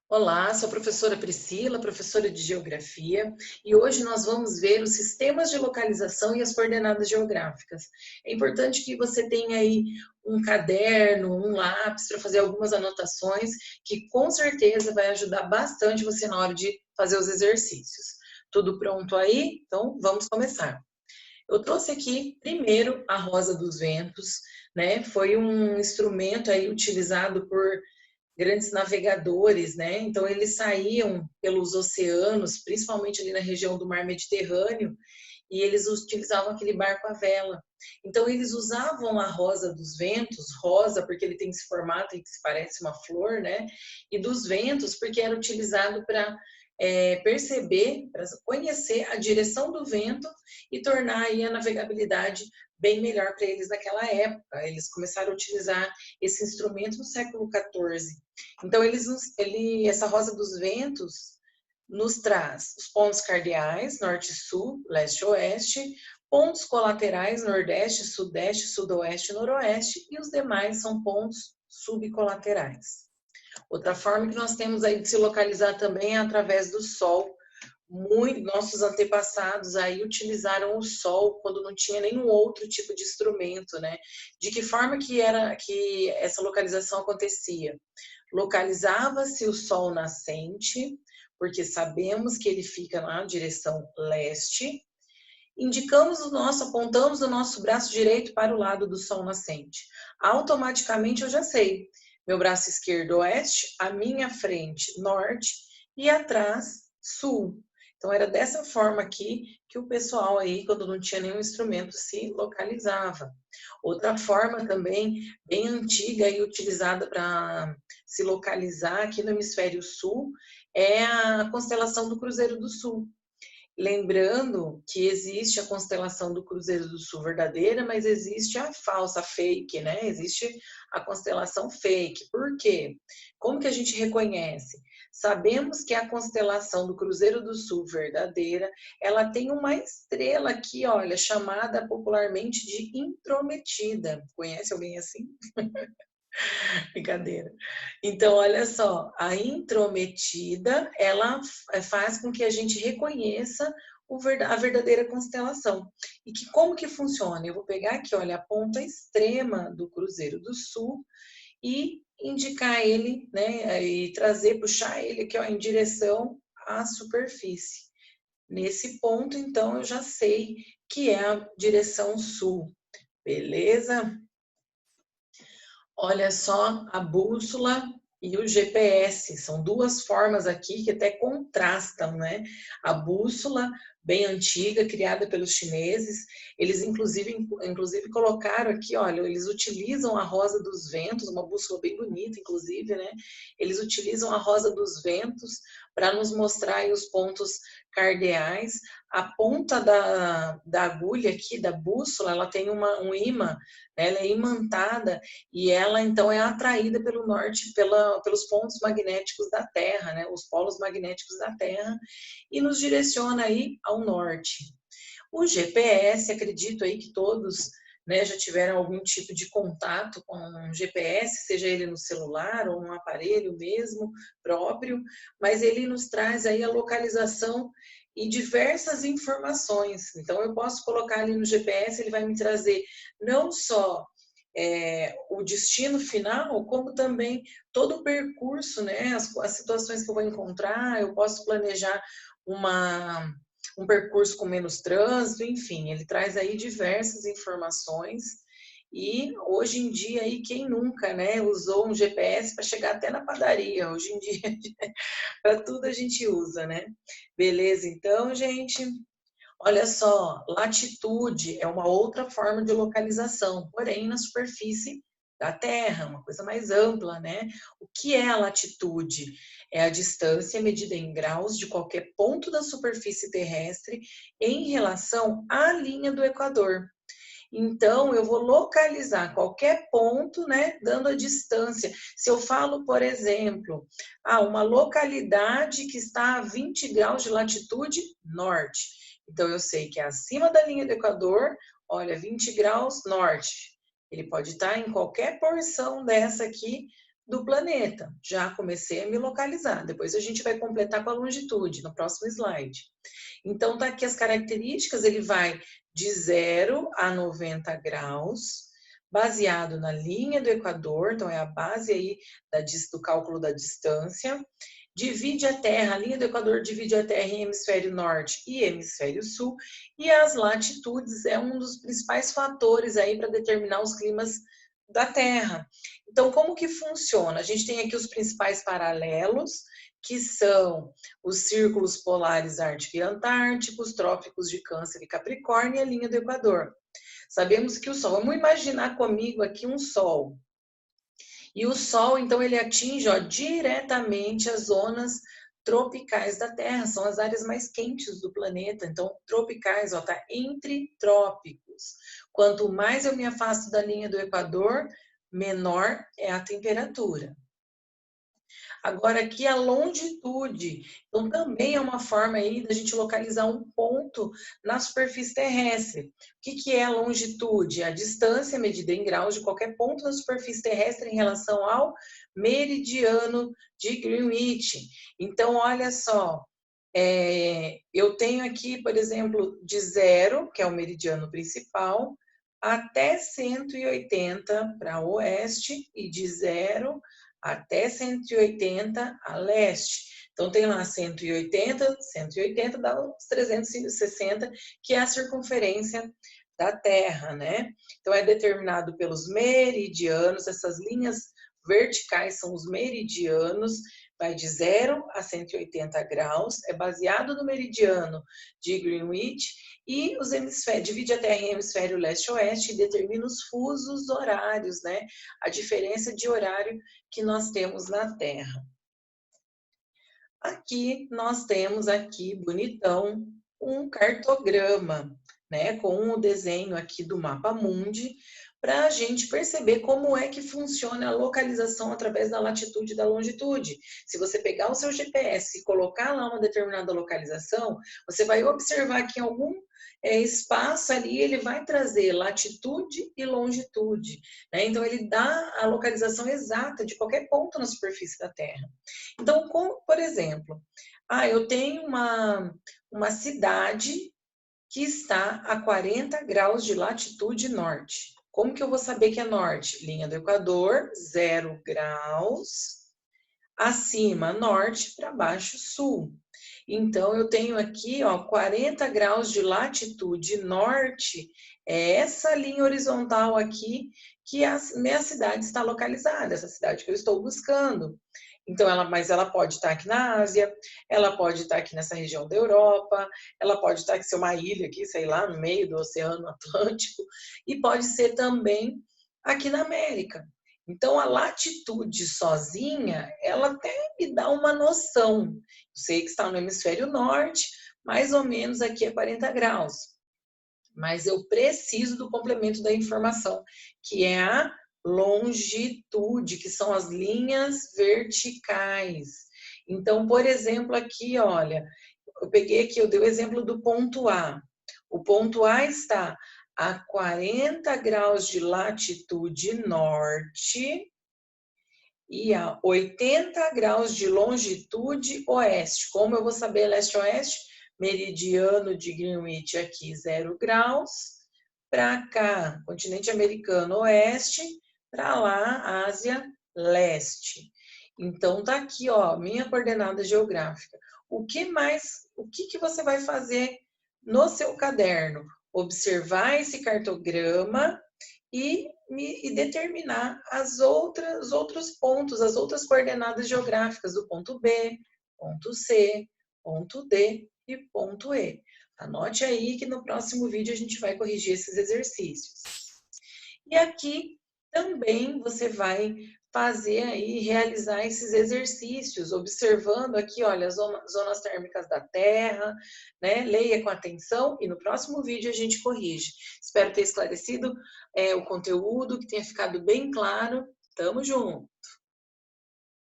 Olá, sou a professora Priscila, professora de Geografia, e hoje nós vamos ver os sistemas de localização e as coordenadas geográficas. É importante que você tenha aí um caderno, um lápis para fazer algumas anotações, que com certeza vai ajudar bastante você na hora de fazer os exercícios. Tudo pronto aí? Então vamos começar. Eu trouxe aqui primeiro a Rosa dos Ventos, né? Foi um instrumento aí utilizado por grandes navegadores, né? Então eles saíam pelos oceanos, principalmente ali na região do Mar Mediterrâneo, e eles utilizavam aquele barco à vela. Então eles usavam a rosa dos ventos, rosa porque ele tem esse formato que se parece uma flor, né? E dos ventos porque era utilizado para perceber, para conhecer a direção do vento e tornar aí a navegabilidade bem melhor para eles naquela época. Eles começaram a utilizar esse instrumento no século XIV. Então, essa rosa dos ventos nos traz os pontos cardeais, norte e sul, leste e oeste, pontos colaterais, nordeste, sudeste, sudoeste e noroeste, e os demais são pontos subcolaterais. Outra forma que nós temos aí de se localizar também é através do sol. Nossos antepassados aí utilizaram o sol quando não tinha nenhum outro tipo de instrumento, né? De que forma que essa localização acontecia? Localizava-se o sol nascente, porque sabemos que ele fica na direção leste. Apontamos o nosso braço direito para o lado do sol nascente. Automaticamente eu já sei. Meu braço esquerdo oeste, a minha frente norte e atrás sul. Então era dessa forma aqui que o pessoal aí, quando não tinha nenhum instrumento, se localizava. Outra forma também bem antiga e utilizada para se localizar aqui no hemisfério sul é a constelação do Cruzeiro do Sul. Lembrando que existe a constelação do Cruzeiro do Sul verdadeira, mas existe a falsa, a fake, né? Existe a constelação fake. Por quê? Como que a gente reconhece? Sabemos que a constelação do Cruzeiro do Sul verdadeira, ela tem uma estrela aqui, olha, chamada popularmente de intrometida. Conhece alguém assim? Brincadeira. Então, olha só, a intrometida, ela faz com que a gente reconheça a verdadeira constelação. E que como que funciona? Eu vou pegar aqui, olha, a ponta extrema do Cruzeiro do Sul e indicar ele, né, e puxar ele aqui, ó, em direção à superfície. Nesse ponto, então, eu já sei que é a direção sul. Beleza? Olha só, a bússola e o GPS, são duas formas aqui que até contrastam, né? A bússola, bem antiga, criada pelos chineses, eles inclusive colocaram aqui, olha, eles utilizam a rosa dos ventos, uma bússola bem bonita, inclusive, né? Eles utilizam a rosa dos ventos para nos mostrar aí os pontos cardeais. A ponta da agulha aqui, da bússola, ela tem um imã, né? Ela é imantada e ela então é atraída pelo norte, pelos pontos magnéticos da Terra, né? Os polos magnéticos da Terra, e nos direciona aí ao norte. O GPS, acredito aí que todos, né, já tiveram algum tipo de contato com um GPS, seja ele no celular ou um aparelho mesmo próprio, mas ele nos traz aí a localização e diversas informações. Então eu posso colocar ali no GPS, ele vai me trazer não só o destino final, como também todo o percurso, né? As situações que eu vou encontrar, eu posso planejar um percurso com menos trânsito, enfim, ele traz aí diversas informações. E hoje em dia, aí, quem nunca, né, usou um GPS para chegar até na padaria? Hoje em dia, para tudo a gente usa, né? Beleza, então, gente. Olha só, latitude é uma outra forma de localização, porém na superfície da Terra, uma coisa mais ampla, né? O que é a latitude? É a distância medida em graus de qualquer ponto da superfície terrestre em relação à linha do Equador. Então, eu vou localizar qualquer ponto, né, dando a distância. Se eu falo, por exemplo, uma localidade que está a 20 graus de latitude norte. Então, eu sei que é acima da linha do Equador, olha, 20 graus norte. Ele pode estar em qualquer porção dessa aqui do planeta. Já comecei a me localizar. Depois a gente vai completar com a longitude no próximo slide. Então, tá aqui as características, ele vai de 0 a 90 graus, baseado na linha do Equador, então é a base aí do cálculo da distância. Divide a Terra, a linha do Equador divide a Terra em hemisfério norte e hemisfério sul, e as latitudes é um dos principais fatores aí para determinar os climas da Terra. Então, como que funciona? A gente tem aqui os principais paralelos, que são os círculos polares ártico e antártico, os trópicos de Câncer e Capricórnio e a linha do Equador. Sabemos que o Sol, vamos imaginar comigo aqui um Sol. E o Sol, então, ele atinge diretamente as zonas tropicais da Terra, são as áreas mais quentes do planeta. Então, tropicais, está entre trópicos. Quanto mais eu me afasto da linha do Equador, menor é a temperatura. Agora, aqui a longitude. Então, também é uma forma aí da gente localizar um ponto na superfície terrestre. O que é a longitude? A distância medida em graus de qualquer ponto na superfície terrestre em relação ao meridiano de Greenwich. Então, olha só, eu tenho aqui, por exemplo, de 0, que é o meridiano principal, até 180 para oeste e de 0 até 180 a leste. Então, tem lá 180 dá uns 360, que é a circunferência da Terra, né? Então, é determinado pelos meridianos, essas linhas verticais são os meridianos, vai de 0 a 180 graus, é baseado no meridiano de Greenwich, e os hemisférios, divide a Terra em hemisfério leste-oeste e determina os fusos horários, né? A diferença de horário que nós temos na Terra. Aqui nós temos aqui, bonitão, um cartograma, né? Com o desenho aqui do mapa mundi, para a gente perceber como é que funciona a localização através da latitude e da longitude. Se você pegar o seu GPS e colocar lá uma determinada localização, você vai observar que em algum espaço ali ele vai trazer latitude e longitude, né? Então ele dá a localização exata de qualquer ponto na superfície da Terra. Então, por exemplo, eu tenho uma cidade que está a 40 graus de latitude norte. Como que eu vou saber que é norte? Linha do Equador, 0 graus, acima norte, para baixo sul. Então, eu tenho aqui, 40 graus de latitude norte, é essa linha horizontal aqui que a minha cidade está localizada, essa cidade que eu estou buscando. Então, mas ela pode estar aqui na Ásia, ela pode estar aqui nessa região da Europa, ela pode estar aqui, ser uma ilha aqui, sei lá, no meio do Oceano Atlântico, e pode ser também aqui na América. Então, a latitude sozinha, ela até me dá uma noção. Eu sei que está no hemisfério norte, mais ou menos aqui é 40 graus. Mas eu preciso do complemento da informação, que é a longitude, que são as linhas verticais. Então, por exemplo, aqui, olha, eu peguei aqui, eu dei o exemplo do ponto A. O ponto A está a 40 graus de latitude norte e a 80 graus de longitude oeste. Como eu vou saber leste-oeste? Meridiano de Greenwich aqui, 0 graus. Para cá, continente americano oeste. Para lá, Ásia leste. Então, tá aqui, minha coordenada geográfica. O que você vai fazer no seu caderno? Observar esse cartograma e determinar os outros pontos, as outras coordenadas geográficas do ponto B, ponto C, ponto D e ponto E. Anote aí que no próximo vídeo a gente vai corrigir esses exercícios. E aqui também você vai fazer aí, realizar esses exercícios, observando aqui, olha, as zonas térmicas da Terra, né? Leia com atenção e no próximo vídeo a gente corrige. Espero ter esclarecido o conteúdo, que tenha ficado bem claro. Tamo junto!